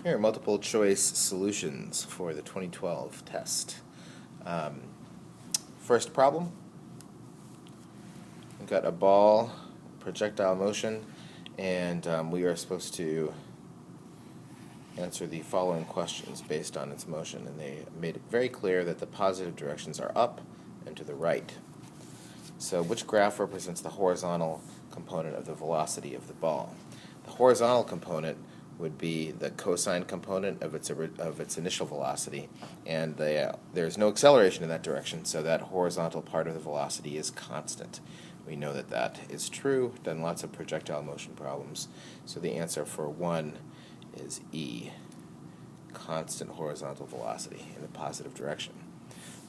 Here are multiple choice solutions for the 2012 test. First problem, we've got a ball, projectile motion, and we are supposed to answer the following questions based on its motion. And they made it very clear that the positive directions are up and to the right. So which graph represents the horizontal component of the velocity of the ball? The horizontal component would be the cosine component of its initial velocity, and there's no acceleration in that direction, so that horizontal part of the velocity is constant. We know that that is true. Done lots of projectile motion problems, so the answer for 1 is E, constant horizontal velocity in the positive direction.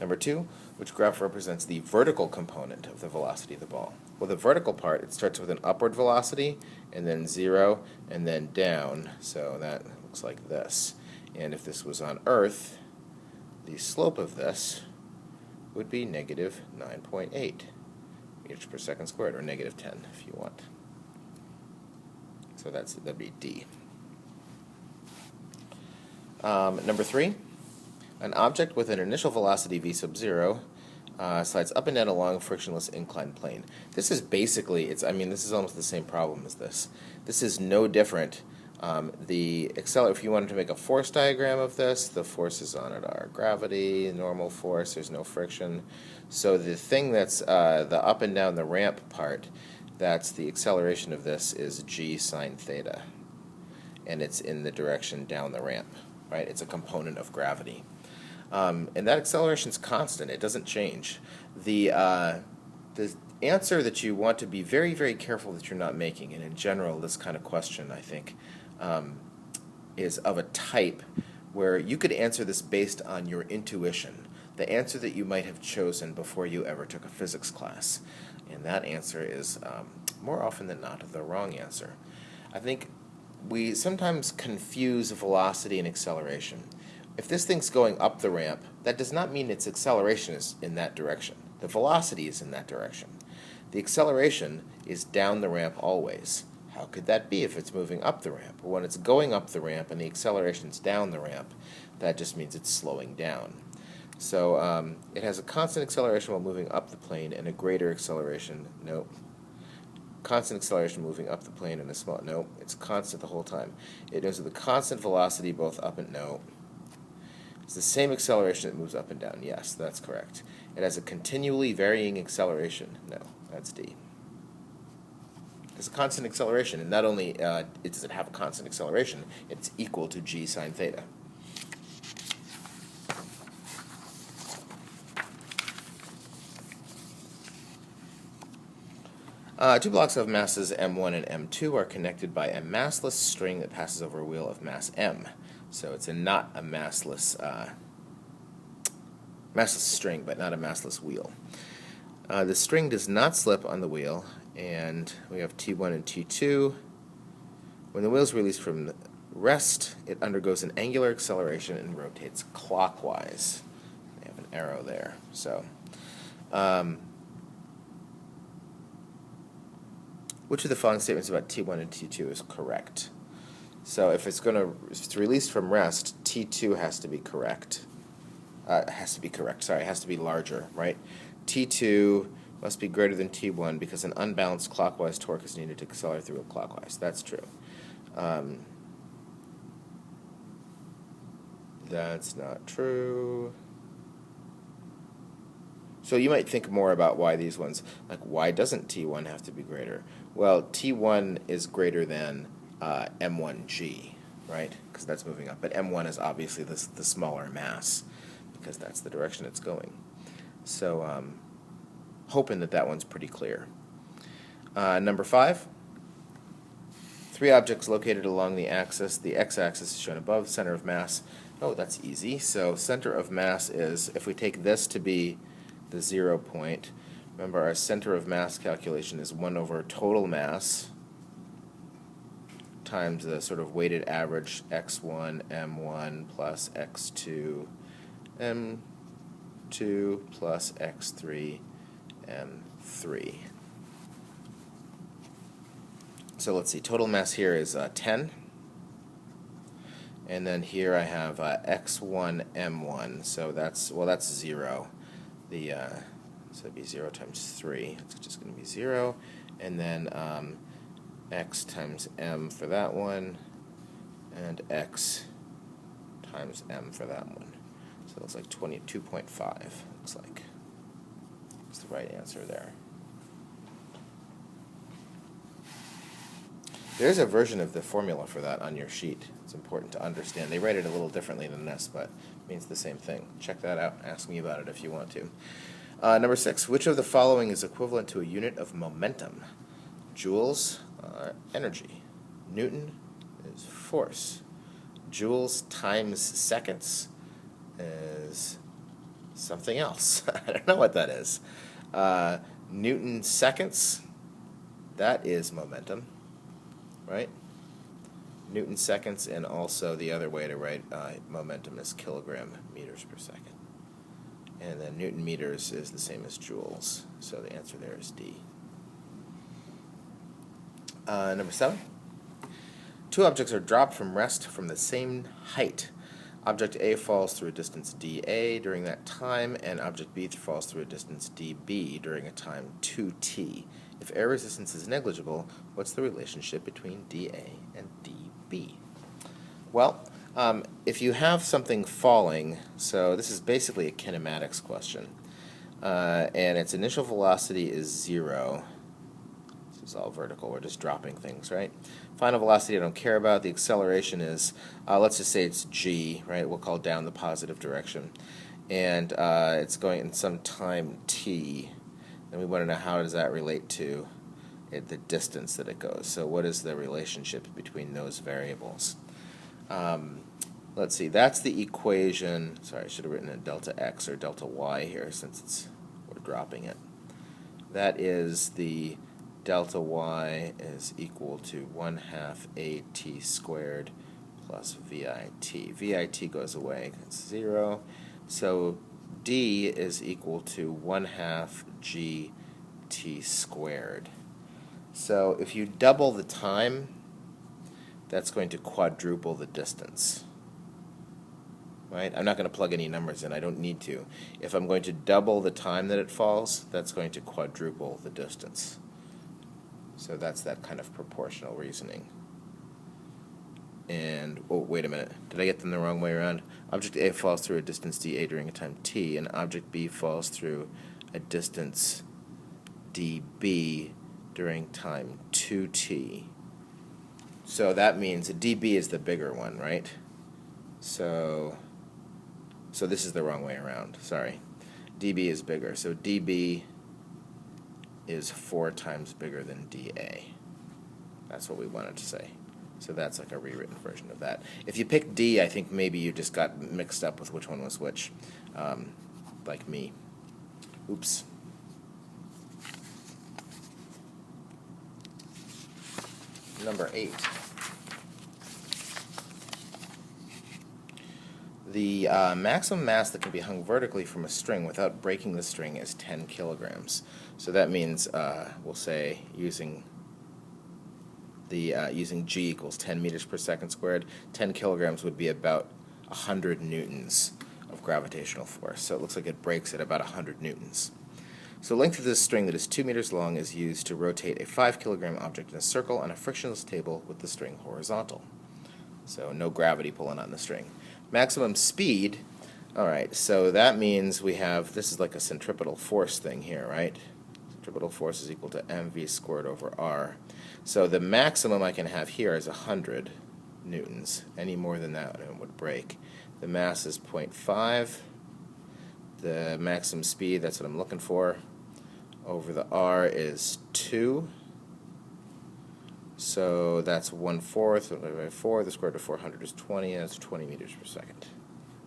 Number 2, which graph represents the vertical component of the velocity of the ball? Well, the vertical part, it starts with an upward velocity, and then 0, and then down, so that looks like this. And if this was on Earth, the slope of this would be negative 9.8 meters per second squared, or negative 10 if you want. So that'd be D. Number 3. An object with an initial velocity v sub 0 slides up and down a long frictionless inclined plane. This is basically, this is almost the same problem as this. This is no different. If you wanted to make a force diagram of this, the forces on it are gravity, normal force, there's no friction. So the thing that's the up and down the ramp part, that's the acceleration of this, is g sine theta. And it's in the direction down the ramp, right? It's a component of gravity. And that acceleration is constant. It doesn't change. The answer that you want to be very, very careful that you're not making, and in general this kind of question, I think, is of a type where you could answer this based on your intuition, the answer that you might have chosen before you ever took a physics class. And that answer is, more often than not, the wrong answer. I think we sometimes confuse velocity and acceleration. If this thing's going up the ramp, that does not mean its acceleration is in that direction. The velocity is in that direction. The acceleration is down the ramp always. How could that be if it's moving up the ramp? Well, when it's going up the ramp and the acceleration's down the ramp, that just means it's slowing down. So it has a constant acceleration while moving up the plane and a greater acceleration. Nope. Constant acceleration moving up the plane and a small. Nope. It's constant the whole time. It knows the constant velocity both up and no. It's the same acceleration that moves up and down. Yes, that's correct. It has a continually varying acceleration. No, that's D. It's a constant acceleration, and not only does it have a constant acceleration, it's equal to g sine theta. Two blocks of masses m1 and m2 are connected by a massless string that passes over a wheel of mass m. So it's not a massless string, but not a massless wheel. The string does not slip on the wheel, and we have T1 and T2. When the wheel is released from rest, it undergoes an angular acceleration and rotates clockwise. We have an arrow there. So, which of the following statements about T1 and T2 is correct? So if it's released from rest, T2 has to be correct. It has to be larger, right? T2 must be greater than T1 because an unbalanced clockwise torque is needed to accelerate the wheel clockwise. That's true. That's not true. So you might think more about why these ones, like why doesn't T1 have to be greater? Well, T1 is greater than M1G, right? Because that's moving up. But M1 is obviously the smaller mass because that's the direction it's going. So hoping that one's pretty clear. Number 5. 3 objects located along the axis. The x-axis is shown above, center of mass. Oh, that's easy. So center of mass is, if we take this to be the 0 point, remember our center of mass calculation is 1 over total mass times the sort of weighted average x1, m1 plus x2, m2 plus x3, m3. So let's see, total mass here is 10. And then here I have x1, m1, so that's 0. So it'd be 0 times 3, it's just going to be 0. And then x times m for that one, and x times m for that one. So it looks like 22.5, looks like. That's the right answer there. There's a version of the formula for that on your sheet. It's important to understand. They write it a little differently than this, but it means the same thing. Check that out. Ask me about it if you want to. Number 6, which of the following is equivalent to a unit of momentum? Joules, energy. Newton is force. Joules times seconds is something else. I don't know what that is. Newton seconds, that is momentum, right? Newton seconds, and also the other way to write momentum is kilogram meters per second. And then Newton meters is the same as joules, so the answer there is D. Number 7. 2 objects are dropped from rest from the same height. Object A falls through a distance dA during that time, and object B falls through a distance dB during a time 2t. If air resistance is negligible, what's the relationship between dA and dB? Well, if you have something falling, so this is basically a kinematics question, and its initial velocity is 0. This is all vertical. We're just dropping things, right? Final velocity I don't care about. The acceleration is, let's just say it's g, right? We'll call down the positive direction. And it's going in some time t. And we want to know how does that relate to the distance that it goes. So what is the relationship between those variables? Let's see. That's the equation. Sorry, I should have written a delta x or delta y here since we're dropping it. That is the delta y is equal to 1/2 at squared plus VIT. VIT goes away, it's 0. So D is equal to 1/2 GT squared. So if you double the time, that's going to quadruple the distance. Right? I'm not going to plug any numbers in. I don't need to. If I'm going to double the time that it falls, that's going to quadruple the distance. So that's that kind of proportional reasoning. And, oh, wait a minute. Did I get them the wrong way around? Object A falls through a distance dA during a time t, and object B falls through a distance dB during time 2t. So that means dB is the bigger one, right? So this is the wrong way around. Sorry. dB is bigger. So dB is 4 times bigger than dA. That's what we wanted to say. So that's like a rewritten version of that. If you pick D, I think maybe you just got mixed up with which one was which, like me. Oops. Number 8. The maximum mass that can be hung vertically from a string without breaking the string is 10 kilograms. So that means, we'll say, using G equals 10 meters per second squared, 10 kilograms would be about 100 newtons of gravitational force. So it looks like it breaks at about 100 newtons. So the length of this string that is 2 meters long is used to rotate a 5 kilogram object in a circle on a frictionless table with the string horizontal. So no gravity pulling on the string. Maximum speed, alright, so that means we have, this is like a centripetal force thing here, right? Centripetal force is equal to mv squared over r. So the maximum I can have here is 100 newtons. Any more than that it would break. The mass is 0.5. The maximum speed, that's what I'm looking for, over the r is 2. So that's 1/4 divided by 4. The square root of 400 is 20. That's 20 meters per second.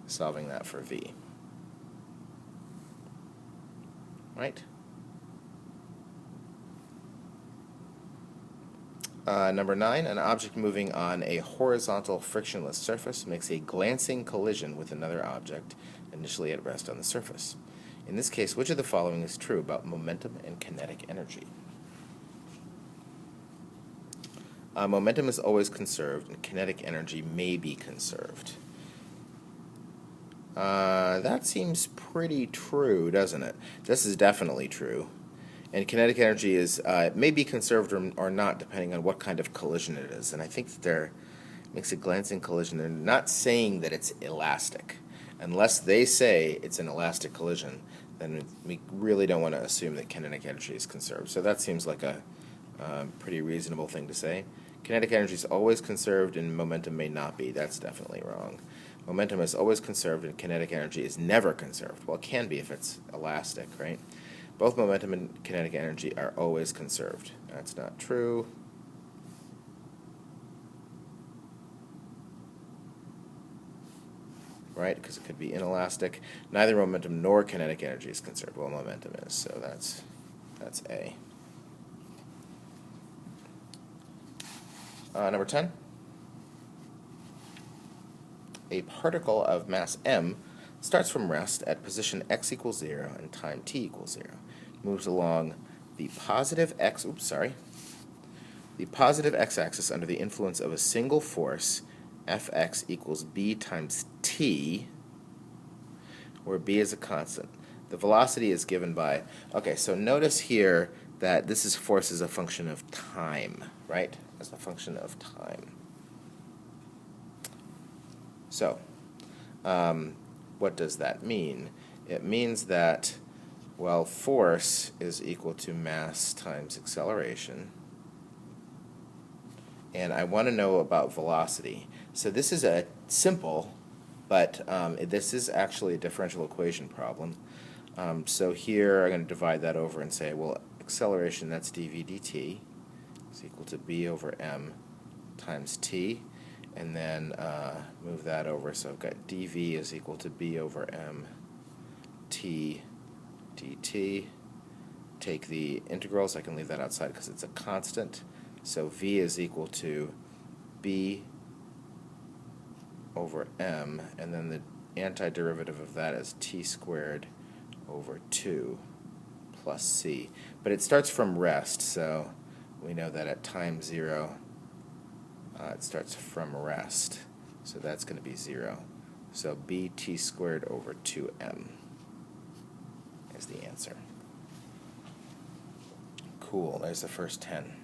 Solving that for v. Right? Number 9, an object moving on a horizontal frictionless surface makes a glancing collision with another object initially at rest on the surface. In this case, which of the following is true about momentum and kinetic energy? Momentum is always conserved, and kinetic energy may be conserved. That seems pretty true, doesn't it? This is definitely true. And kinetic energy is may be conserved or not, depending on what kind of collision it is. And I think that they're makes a glancing collision. They're not saying that it's elastic. Unless they say it's an elastic collision, then we really don't want to assume that kinetic energy is conserved. So that seems like a pretty reasonable thing to say. Kinetic energy is always conserved and momentum may not be. That's definitely wrong. Momentum is always conserved and kinetic energy is never conserved. Well, it can be if it's elastic, right? Both momentum and kinetic energy are always conserved. That's not true. Right, because it could be inelastic. Neither momentum nor kinetic energy is conserved. Well, momentum is, so that's A. Number 10. A particle of mass m starts from rest at position x equals 0 and time t equals 0. It moves along the positive x-axis under the influence of a single force, Fx equals b times t, where b is a constant. The velocity is given by, okay, so notice here that this is force as a function of time, right? As a function of time. So, what does that mean? It means that, well, force is equal to mass times acceleration. And I want to know about velocity. So this is a simple, but this is actually a differential equation problem. So here I'm going to divide that over and say, well, acceleration, that's dv dt, is equal to b over m times t. And then move that over, so I've got dv is equal to b over m t dt. Take the integrals, I can leave that outside because it's a constant. So v is equal to b over m, and then the antiderivative of that is t squared over 2 plus c. But it starts from rest, so we know that at time 0, it starts from rest. So that's going to be 0. So bt squared over 2m is the answer. Cool, there's the first 10.